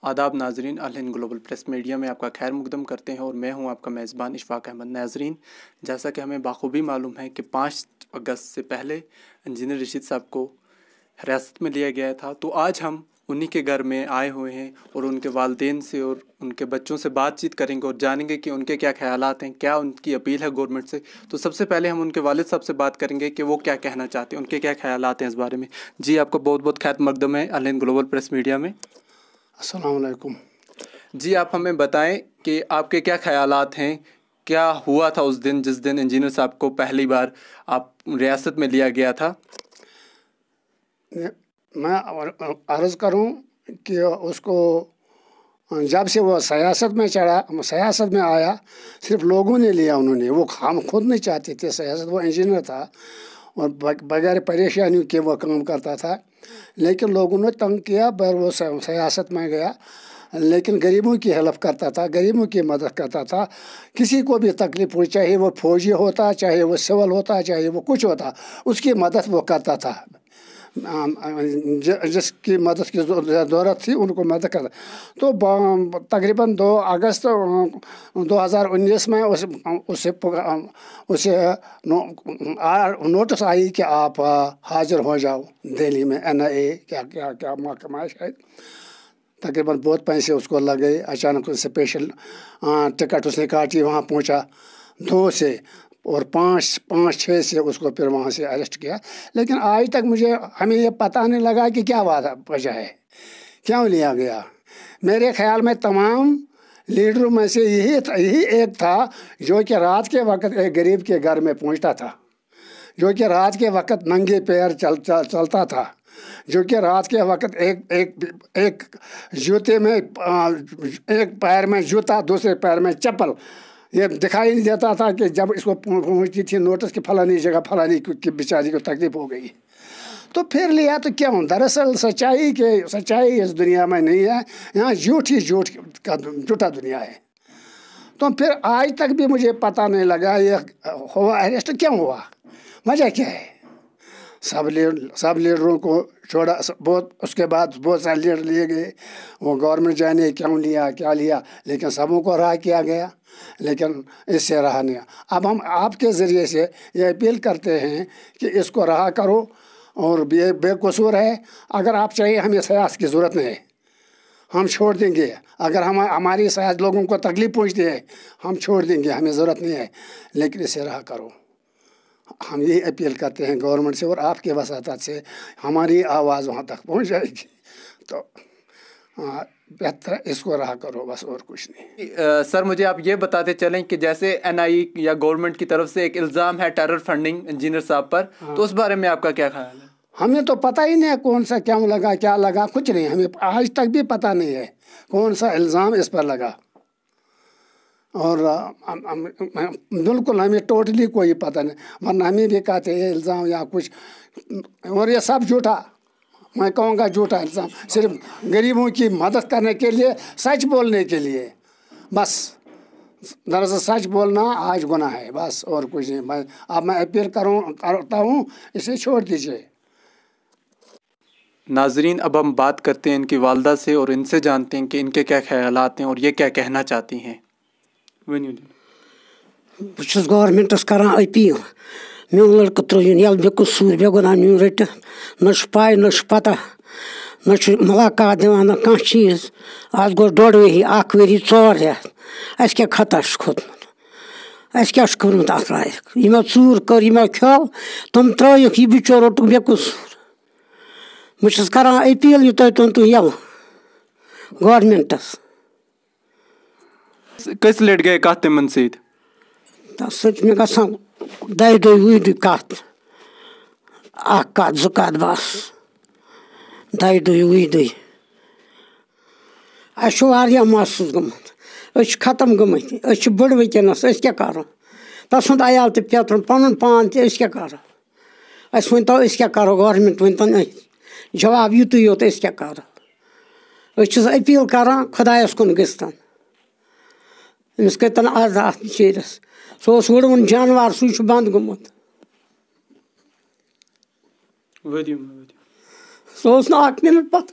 आदाब नाजरीन, अल Hind global press media में आपका खैर मुकदम करते हैं और मैं हूं आपका मेज़बान इशफाक अहमद। नाजरीन, जैसा कि हमें बाखूबी मालूम है कि 5 अगस्त से पहले इंजीनियर रशीद साहब को हिरासत में लिया गया था, तो आज हम उन्हीं के घर में आए हुए हैं और उनके वालिदैन से और उनके बच्चों से बातचीत करेंगे और जानेंगे कि उनके क्या ख्यालात हैं, क्या उनकी अपील है गवर्नमेंट से। तो सबसे पहले हम उनके वालिद साहब से बात करेंगे कि वो क्या कहना चाहते हैं, उनके क्या ख्यालात हैं इस बारे में। जी, आपका बहुत बहुत खैर मकदम है अल हिंद ग्लोबल प्रेस मीडिया में। अस्सलाम वालेकुम। जी, आप हमें बताएं कि आपके क्या ख्यालात हैं, क्या हुआ था उस दिन जिस दिन इंजीनियर साहब को पहली बार आप रियासत में लिया गया था। मैं अर्ज़ करूं कि उसको जब से वो सियासत में आया, सिर्फ लोगों ने लिया, उन्होंने, वो हम खुद नहीं चाहते थे सियासत। वो इंजीनियर था और बगैर परेशानियों के वो काम करता था, लेकिन लोगों ने तंग किया, पर वो सियासत में गया। लेकिन गरीबों की हेल्प करता था, गरीबों की मदद करता था। किसी को भी तकलीफ हुई, चाहे वो फौजी होता, चाहे वो सिविल होता, चाहे वो कुछ होता, उसकी मदद वो करता था। जिसकी मदद की ज़रूरत थी उनको मदद करता। तो तकरीबन 2 अगस्त 2019 में उसे नोटिस आई कि आप हाजिर हो जाओ दिल्ली में। NIA क्या महकमा है शायद। तकरीबन बहुत पैसे उसको लगे। अचानक स्पेशल टिकट उसने काटी, वहाँ पहुँचा 2 से, और 5-6 से उसको फिर वहाँ से अरेस्ट किया। लेकिन आज तक हमें ये पता नहीं लगा कि क्या वजह है, क्यों लिया गया। मेरे ख्याल में तमाम लीडरों में से यही एक था जो कि रात के वक्त एक गरीब के घर में पहुँचता था, जो कि रात के वक्त नंगे पैर चलता था, जो कि रात के वक्त एक जूते में, एक पैर में जूता, दूसरे पैर में चप्पल, ये दिखाई नहीं देता था कि जब इसको पहुंचती थी नोटिस कि फलानी जगह फलानी की बेचारी को तकलीफ हो गई, तो फिर लिया। तो क्यों? दरअसल सच्चाई इस दुनिया में नहीं है, यहाँ झूठा दुनिया है। तो फिर आज तक भी मुझे पता नहीं लगा ये हुआ अरेस्ट क्यों हुआ, वजह क्या है। सब लीडरों को छोड़ा, बहुत, उसके बाद बहुत सारे लीडर लिए गए। वो गवर्नमेंट जाने क्यों लिया, क्या लिया, लेकिन सबों को रहा किया गया, लेकिन इससे रहा नहीं। अब हम आपके ज़रिए से ये अपील करते हैं कि इसको रहा करो, और बेकसूर है। अगर आप चाहिए, हमें सियासत की ज़रूरत नहीं है, हम छोड़ देंगे। अगर हमारी सियासत लोगों को तकलीफ पहुँचती है, हम छोड़ देंगे, हमें ज़रूरत नहीं है, लेकिन इसे रहा करो। हम यही अपील करते हैं गवर्नमेंट से, और आपके वसातत से हमारी आवाज़ वहाँ तक पहुँच जाएगी। तो बेहतर इसको रहा करो, बस, और कुछ नहीं। सर, मुझे आप ये बताते चलें कि जैसे NIA या गवर्नमेंट की तरफ से एक इल्ज़ाम है टेरर फंडिंग इंजीनियर साहब पर, तो उस बारे में आपका क्या ख्याल है? हमें तो पता ही नहीं है कौन सा, क्यों लगा, क्या लगा, कुछ नहीं। हमें आज तक भी पता नहीं है कौन सा इल्ज़ाम इस पर लगा, और बिल्कुल हमें टोटली कोई पता नहीं। वरना हमें भी कहते हैं इल्ज़ाम या कुछ, और ये सब झूठा, मैं कहूँगा झूठा इल्ज़ाम, सिर्फ गरीबों की मदद करने के लिए, सच बोलने के लिए, बस। दरअसल सच बोलना आज गुनाह है, बस, और कुछ नहीं। मैं अपील करता हूँ, इसे छोड़ दीजिए। नाजरीन, अब हम बात करते हैं इनकी वालदा से और इनसे जानते हैं कि इनके क्या ख्यालात हैं और ये क्या कहना चाहती हैं। बस गवर्नमेंटस करान अपील, मोन लड़क त्रोन यल बेकसूर बेगुनाह मोन रट, न पाय न पता, न मुलाकात दिवान, न कह चीज़। आज गो 1.5 वरी 1 वरी 4 रैत, अस क्या खता खोतमुत, अस क्या कोर्मुत अत लायक। यमो चूर कर, यमो खेल, तुम त्रिक यह बिचोर रोटुक बेकसूर। बस करान अपील, यह तुम यल गवर्नमेंटस। कस लट गए कत तिमन सत? सह मे गसान 10 दुह 20 दुह कत, 1 कत 2 कत, बस 10 दुह 20 दुह। अस महसूस गमुत, खत्म गमत, बड़ वनकस, क्या करो। तसुंद अयाल तो पेतर, पन पान क्या करो। वन तो क्या करो, गवर्नमेंट वन जवाब युत योत, क्या करो। अपील करान खुदायस कुन गस्तन, अमिस कतन आजाद बिचारिस, सह वुड़वन जानवर, सह बंद गोमुत, सह 1 मिनट पत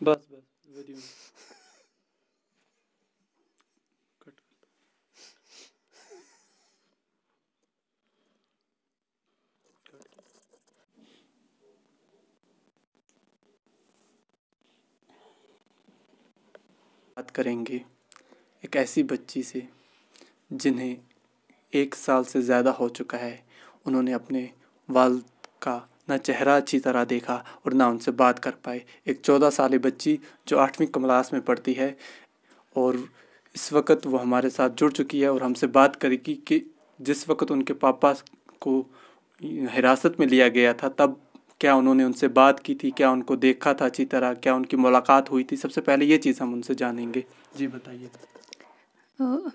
बस वीडियो कट बात करेंगे एक ऐसी बच्ची से जिन्हें 1 साल से ज़्यादा हो चुका है। उन्होंने अपने वालिद का ना चेहरा अच्छी तरह देखा और ना उनसे बात कर पाए। एक 14 साल बच्ची जो 8वीं क्लास में पढ़ती है और इस वक्त वो हमारे साथ जुड़ चुकी है और हमसे बात करेगी कि जिस वक्त उनके पापा को हिरासत में लिया गया था तब क्या उन्होंने उनसे बात की थी, क्या उनको देखा था अच्छी तरह, क्या उनकी मुलाकात हुई थी। सबसे पहले ये चीज़ हम उनसे जानेंगे। जी बताइए।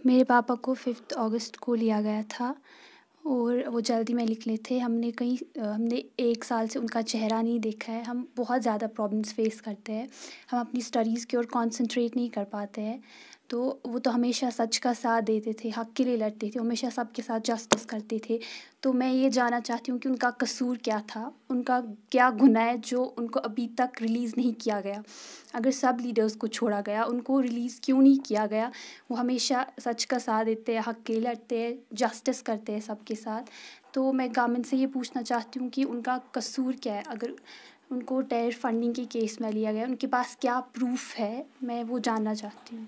मेरे पापा को 5 अगस्त को लिया गया था और वो जल्दी में निकले थे। हमने 1 साल से उनका चेहरा नहीं देखा है। हम बहुत ज़्यादा प्रॉब्लम्स फेस करते हैं। हम अपनी स्टडीज़ की ओर कंसंट्रेट नहीं कर पाते हैं। तो वो तो हमेशा सच का साथ देते थे, हक़ के लिए लड़ते थे, हमेशा सबके साथ जस्टिस करते थे। तो मैं ये जानना चाहती हूँ कि उनका कसूर क्या था, उनका क्या गुनाह है जो उनको अभी तक रिलीज़ नहीं किया गया। अगर सब लीडर्स को छोड़ा गया, उनको रिलीज़ क्यों नहीं किया गया? वो हमेशा सच का साथ देते हैं, हक़ के लिए लड़ते हैं, जस्टिस करते हैं सबके साथ। तो मैं गवर्नमेंट से ये पूछना चाहती हूँ कि उनका कसूर क्या है? अगर उनको टेरर फंडिंग के केस में लिया गया, उनके पास क्या प्रूफ है? मैं वो जानना चाहती हूँ।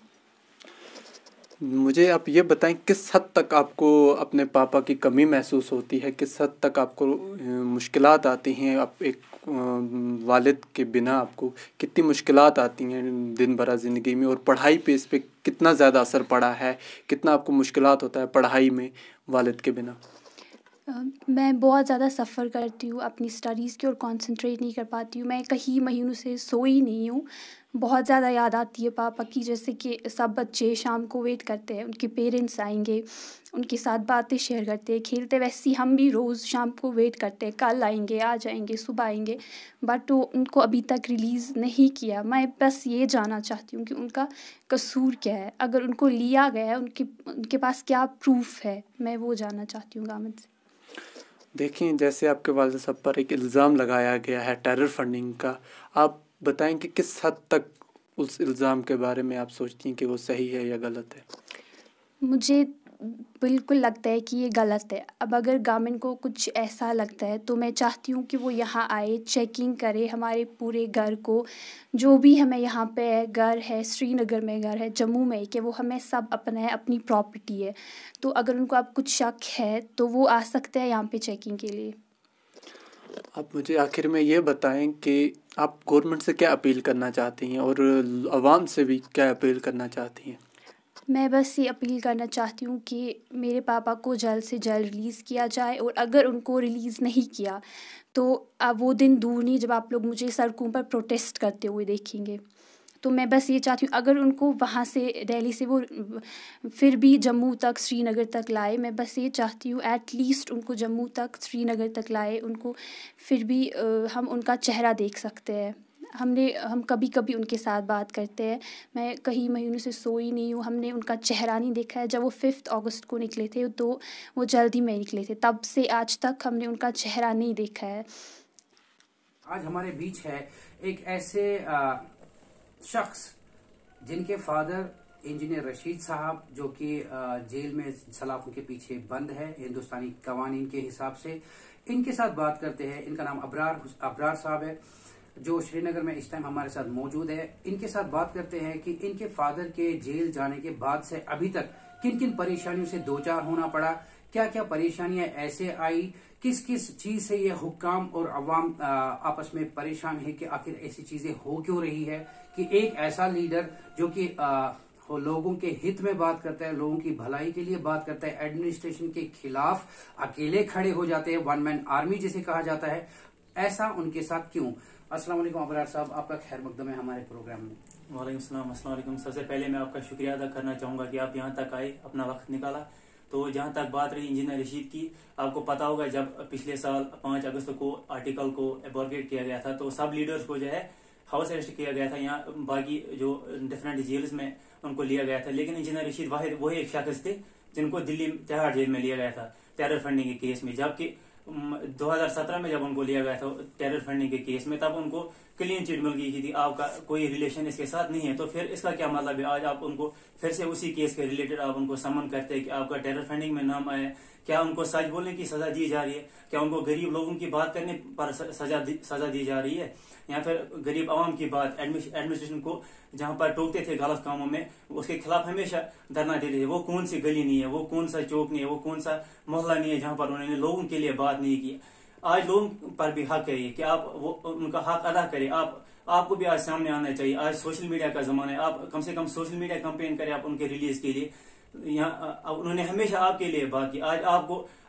मुझे आप ये बताएं किस हद तक आपको अपने पापा की कमी महसूस होती है, किस हद तक आपको मुश्किलात आती हैं। आप एक वालिद के बिना आपको कितनी मुश्किलात आती हैं दिन भर ज़िंदगी में, और पढ़ाई पे इस पे कितना ज़्यादा असर पड़ा है, कितना आपको मुश्किलात होता है पढ़ाई में वालिद के बिना। मैं बहुत ज़्यादा सफ़र करती हूँ, अपनी स्टडीज़ की ओर कंसंट्रेट नहीं कर पाती हूँ। मैं कई महीनों से सोई नहीं हूँ। बहुत ज़्यादा याद आती है पापा की। जैसे कि सब बच्चे शाम को वेट करते हैं, उनके पेरेंट्स आएंगे, उनके साथ बातें शेयर करते हैं, खेलते। वैसे ही हम भी रोज़ शाम को वेट करते हैं, कल आएंगे, आ जाएंगे, सुबह आएंगे। बट वो उनको अभी तक रिलीज़ नहीं किया। मैं बस ये जानना चाहती हूँ कि उनका कसूर क्या है? अगर उनको लिया गया है, उनके पास क्या प्रूफ है? मैं वो जानना चाहती हूँ गवर्नमेंट से। देखिए, जैसे आपके वालिद साहब पर एक इल्ज़ाम लगाया गया है टेरर फंडिंग का, आप बताएं कि किस हद तक उस इल्ज़ाम के बारे में आप सोचती हैं कि वो सही है या गलत है? मुझे बिल्कुल लगता है कि ये गलत है। अब अगर गवर्नमेंट को कुछ ऐसा लगता है तो मैं चाहती हूँ कि वो यहाँ आए, चेकिंग करे हमारे पूरे घर को। जो भी हमें यहाँ पे घर है, श्रीनगर में घर है, जम्मू में, कि वो हमें सब अपना है, अपनी प्रॉपर्टी है। तो अगर उनको अब कुछ शक है तो वो आ सकते हैं यहाँ पे चेकिंग के लिए। आप मुझे आखिर में ये बताएं कि आप गवर्नमेंट से क्या अपील करना चाहती हैं और आवाम से भी क्या अपील करना चाहती हैं? मैं बस ये अपील करना चाहती हूँ कि मेरे पापा को जल्द से जल्द रिलीज़ किया जाए, और अगर उनको रिलीज़ नहीं किया तो अब वो दिन दूर नहीं जब आप लोग मुझे सड़कों पर प्रोटेस्ट करते हुए देखेंगे। तो मैं बस ये चाहती हूँ अगर उनको वहाँ से दिल्ली से वो फिर भी जम्मू तक, श्रीनगर तक लाए। मैं बस ये चाहती हूँ एटलीस्ट उनको जम्मू तक, श्रीनगर तक लाए। उनको फिर भी हम उनका चेहरा देख सकते हैं। हम कभी कभी उनके साथ बात करते हैं। मैं कई महीनों से सोई नहीं हूँ। हमने उनका चेहरा नहीं देखा है। जब वो 5 अगस्त को निकले थे तो वो जल्दी में निकले थे, तब से आज तक हमने उनका चेहरा नहीं देखा है। आज हमारे बीच है एक ऐसे शख्स जिनके फादर इंजीनियर रशीद साहब, जो कि जेल में सलाखों के पीछे बंद है हिंदुस्तानी कवानीन के हिसाब से। इनके साथ बात करते हैं। इनका नाम अबरार साहब है, जो श्रीनगर में इस टाइम हमारे साथ मौजूद है। इनके साथ बात करते हैं कि इनके फादर के जेल जाने के बाद से अभी तक किन किन परेशानियों से दो चार होना पड़ा, क्या क्या परेशानियां ऐसे आई, किस किस चीज से ये हुक्काम और अवाम आपस में परेशान है कि आखिर ऐसी चीजें हो क्यों रही है कि एक ऐसा लीडर जो कि लोगों के हित में बात करता है, लोगों की भलाई के लिए बात करता है, एडमिनिस्ट्रेशन के खिलाफ अकेले खड़े हो जाते हैं, वन मैन आर्मी जिसे कहा जाता है, ऐसा उनके साथ क्यों? अस्सलाम वालेकुम अबरार साहब, आपका खैर मकदम है हमारे प्रोग्राम में। वालेकुम सलाम, अस्सलाम वालेकुम। सबसे पहले मैं आपका शुक्रिया अदा करना चाहूँगा कि आप यहाँ तक आए, अपना वक्त निकाला। तो जहाँ तक बात रही इंजीनियर रशीद की, आपको पता होगा जब पिछले साल 5 अगस्त को आर्टिकल को एबॉर्गेट किया गया था तो सब लीडर्स को जो है हाउस अरेस्ट किया गया था, यहाँ बाकी जो डिफरेंट जेल्स में उनको लिया गया था। लेकिन इंजीनियर रशीद वाहिद वही एक शख्स थे जिनको दिल्ली तिहाड़ जेल में लिया गया था टेरर फंडिंग के केस में। जबकि 2017 में जब उनको लिया गया था टेरर फंडिंग के केस में, तब उनको क्लीन चिट मिल गई थी, आपका कोई रिलेशन इसके साथ नहीं है, तो फिर इसका क्या मतलब है? आज आप उनको फिर से उसी केस के रिलेटेड आप उनको समन करते हैं कि आपका टेरर फंडिंग में नाम आया। क्या उनको सच बोलने की सजा दी जा रही है? क्या उनको गरीब लोगों की बात करने पर सजा दी जा रही है? या फिर गरीब आवाम की बात, एडमिनिस्ट्रेशन को जहां पर टोकते थे गलत कामों में, उसके खिलाफ हमेशा धरना देते थे। वो कौन सी गली नहीं है, वो कौन सा चौक नहीं है, वो कौन सा मोहल्ला नहीं है जहां पर उन्होंने लोगों के लिए बात नहीं की। आज लोगों पर भी हक है कि आप वो उनका हक अदा करें। आपको भी आज सामने आना चाहिए। आज सोशल मीडिया का जमाना है, आप कम से कम सोशल मीडिया कैंपेन करें आप उनके रिलीज के लिए। यहाँ उन्होंने हमेशा आपके लिए बात की, आज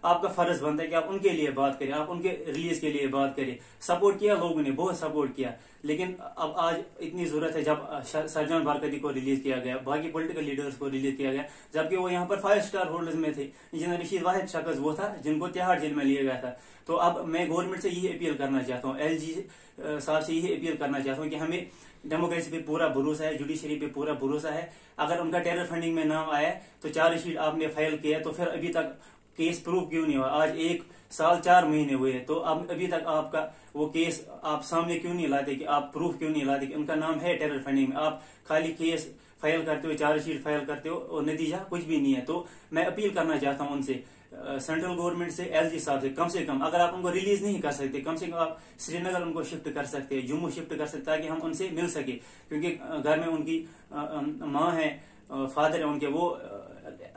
आपका फर्ज बनता है कि आप उनके लिए बात करें, आप उनके रिलीज के लिए बात करें। सपोर्ट किया लोगों ने, बहुत सपोर्ट किया, लेकिन अब आज इतनी जरूरत है जब सरजान बरकती को रिलीज किया गया, बाकी पॉलिटिकल लीडर्स को रिलीज किया गया, जबकि वो यहाँ पर 5 स्टार होल्डर्स में थे। इंजीनियर रशीद वाहिद शख्स वो था जिनको तिहाड़ जेल में लिया गया था। तो अब मैं गवर्नमेंट से यही अपील करना चाहता हूँ, LG साहब से यही अपील करना चाहता हूँ कि हमें डेमोक्रेसी पे पूरा भरोसा है, जुडिशरी पे पूरा भरोसा है। अगर उनका टेरर फंडिंग में नाम आया तो चार्जशीट आपने फाइल किया, तो फिर अभी तक केस प्रूव क्यों नहीं हुआ? आज 1 साल 4 महीने हुए, तो अब अभी तक आपका वो केस आप सामने क्यों नहीं लाते, कि आप प्रूफ क्यों नहीं लाते कि उनका नाम है टेरर फंडिंग में? आप खाली केस फाइल करते हो, चार्जशीट फाइल करते हो और नतीजा कुछ भी नहीं है। तो मैं अपील करना चाहता हूँ उनसे, सेंट्रल गवर्नमेंट से, LG साहब से कम अगर आप उनको रिलीज नहीं कर सकते, कम से कम आप श्रीनगर उनको शिफ्ट कर सकते हैं, जम्मू शिफ्ट कर सकते, ताकि हम उनसे मिल सके। क्योंकि घर में उनकी माँ है, फादर है उनके, वो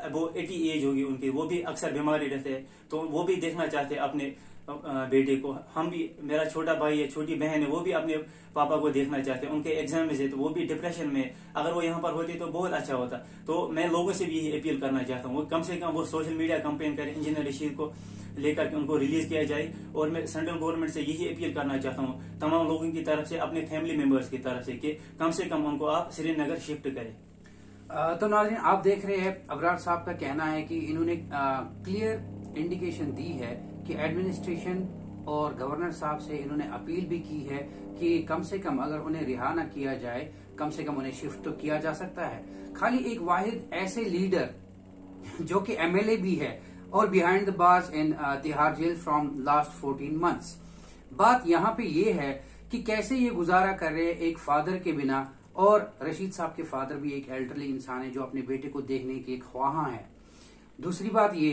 80 एज होगी उनकी, वो भी अक्सर बीमारी रहते हैं, तो वो भी देखना चाहते हैं अपने बेटे को। हम भी, मेरा छोटा भाई है, छोटी बहन है, वो भी अपने पापा को देखना चाहते हैं। उनके एग्जाम है तो वो भी डिप्रेशन में, अगर वो यहाँ पर होते तो बहुत अच्छा होता। तो मैं लोगों से भी यही अपील करना चाहता हूँ, वो कम से कम वो सोशल मीडिया कैंपेन करें, इंजीनियर रशीद को लेकर के उनको रिलीज किया जाए। और मैं सेंट्रल गवर्नमेंट से यही अपील करना चाहता हूँ तमाम लोगों की तरफ से, अपने फैमिली मेंबर्स की तरफ से, कि कम से कम उनको आप श्रीनगर शिफ्ट करें। तो नाज़रीन, आप देख रहे हैं अबरार साहब का कहना है कि इन्होंने क्लियर इंडिकेशन दी है कि एडमिनिस्ट्रेशन और गवर्नर साहब से इन्होंने अपील भी की है कि कम से कम अगर उन्हें रिहा न किया जाए, कम से कम उन्हें शिफ्ट तो किया जा सकता है। खाली एक वाहिद ऐसे लीडर जो कि MLA भी है और behind the bars in Tihar jail from last 14 months. बात यहाँ पे ये है कि कैसे ये गुजारा कर रहे हैं एक फादर के बिना, और रशीद साहब के फादर भी एक एल्डरली इंसान है जो अपने बेटे को देखने के ख्वाहां है। दूसरी बात ये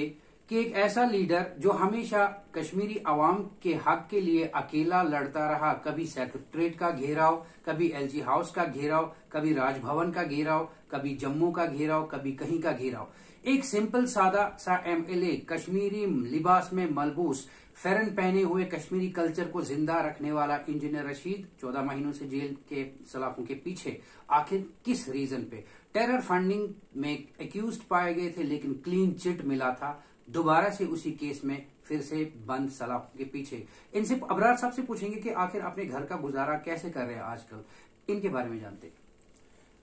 कि एक ऐसा लीडर जो हमेशा कश्मीरी अवाम के हक के लिए अकेला लड़ता रहा, कभी सेक्रेटरीट का घेराव, कभी LG हाउस का घेराव, कभी राजभवन का घेराव, कभी जम्मू का घेराव, कभी कहीं का घेराव। एक सिंपल सादा सा MLA, कश्मीरी लिबास में मलबूस, फेरन पहने हुए, कश्मीरी कल्चर को जिंदा रखने वाला इंजीनियर रशीद 14 महीनों से जेल के सलाखों के पीछे। आखिर किस रीजन पे? टेरर फंडिंग में एक्यूज्ड पाए गए थे, लेकिन क्लीन चिट मिला था। दोबारा से उसी केस में फिर से बंद सलाखों के पीछे। इनसे अबरार साहब से पूछेंगे कि आखिर अपने घर का गुजारा कैसे कर रहे हैं आजकल, इनके बारे में जानते हैं।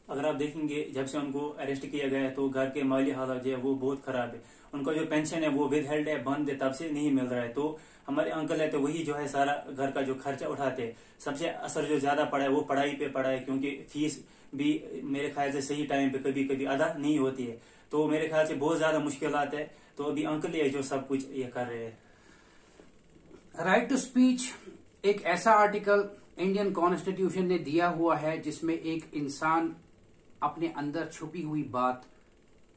अगर आप देखेंगे, जब से उनको अरेस्ट किया गया है तो घर के माली हालात जो है वो बहुत खराब है। उनका जो पेंशन है वो विद हेल्ड है, बंद है, तब से नहीं मिल रहा है। तो हमारे अंकल है तो वही जो है सारा घर का जो खर्चा उठाते हैं। सबसे असर जो ज्यादा पड़ा है वो पढ़ाई पे पड़ा है, क्योंकि फीस भी मेरे ख्याल से सही टाइम पे कभी कभी अदा नहीं होती है। तो मेरे ख्याल से बहुत ज्यादा मुश्किलात है। तो अभी अंकल ही है जो सब कुछ ये कर रहे हैं। राइट टू स्पीच एक ऐसा आर्टिकल इंडियन कॉन्स्टिट्यूशन ने दिया हुआ है जिसमें एक इंसान अपने अंदर छुपी हुई बात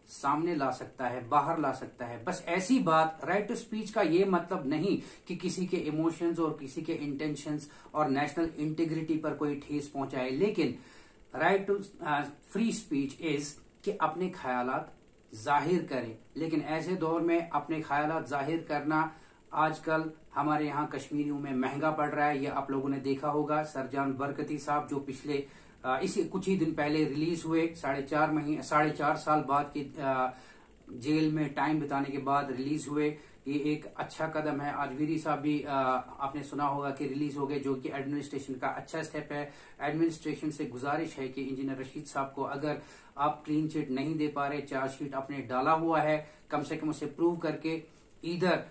सामने ला सकता है, बाहर ला सकता है। बस ऐसी बात, राइट टू स्पीच का ये मतलब नहीं कि किसी के इमोशंस और किसी के इंटेंशंस और नेशनल इंटीग्रिटी पर कोई ठेस पहुंचाए, लेकिन right to free speech is कि अपने ख्यालात जाहिर करें। लेकिन ऐसे दौर में अपने ख्यालात जाहिर करना आजकल हमारे यहाँ कश्मीरियों में महंगा पड़ रहा है। ये आप लोगों ने देखा होगा, सरजान बरकती साहब जो पिछले इसी कुछ ही दिन पहले रिलीज हुए, 4.5 साल बाद के जेल में टाइम बिताने के बाद रिलीज हुए। ये एक अच्छा कदम है। आजवीरी साहब भी आपने सुना होगा कि रिलीज हो गए, जो कि एडमिनिस्ट्रेशन का अच्छा स्टेप है। एडमिनिस्ट्रेशन से गुजारिश है कि इंजीनियर रशीद साहब को अगर आप क्लीन चिट नहीं दे पा रहे, चार्जशीट आपने डाला हुआ है, कम से कम उसे प्रूव करके either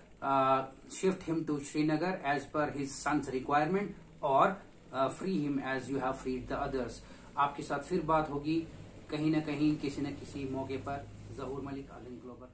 shift him to Srinagar as per his sons requirement और free him as you have freed the others. आपके साथ फिर बात होगी कहीं ना कहीं, किसी न किसी मौके पर। जहूर मलिक, आल इन ग्लोबल।